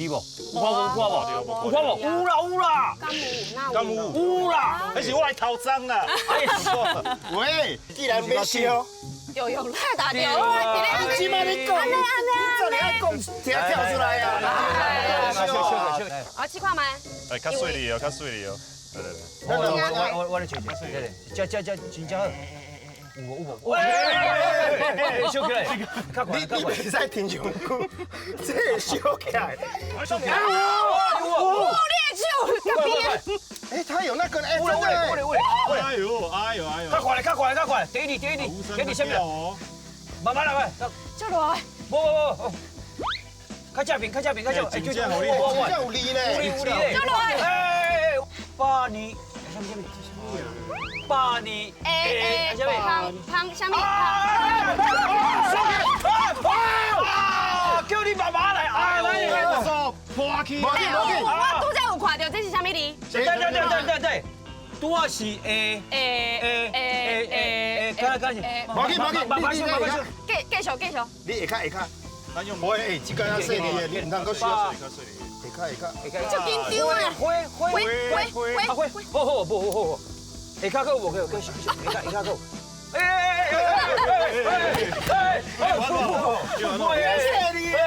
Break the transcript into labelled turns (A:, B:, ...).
A: 字無？有看無？有啦！
B: 干母，
A: 有啦！
B: 那是我的頭髒啦。
C: 喂，既然要燒，
D: 有啦，打电话，
C: 起碼你講，你這裡要講，聽跳出來啊！
D: 我試看咪。
B: 較水利哦，較水利哦。對對對。
A: 我嚟吹吹，這真正好。有無？喂，燒起來，較快，
C: 你袂使停上久，這會燒起來。
D: 烈酒，隔壁。
C: 哎，他有那個哎，真的。
B: 哎呦！
A: 較快，第一你先邊？慢慢來，
D: 這來。
A: 無，較正面，
B: 真正好厲害
C: 真正有力呢。
A: 有力咧。
D: 這來。
A: 哎，8年，8年，
D: 香米。
A: 叫你爸爸來，
B: 我說破氣。
D: 我拄才有看到，這是啥物字？
A: 對，多是 A，
D: 繼續。
C: 你下卡，
B: 咱用
C: 我哎，這個要細膩的，你唔通夠燒。
B: 較水利。
C: 下卡。
D: 就緊張啊！
A: 會，好，下卡夠無？夠，下卡夠。
C: 謝你啊！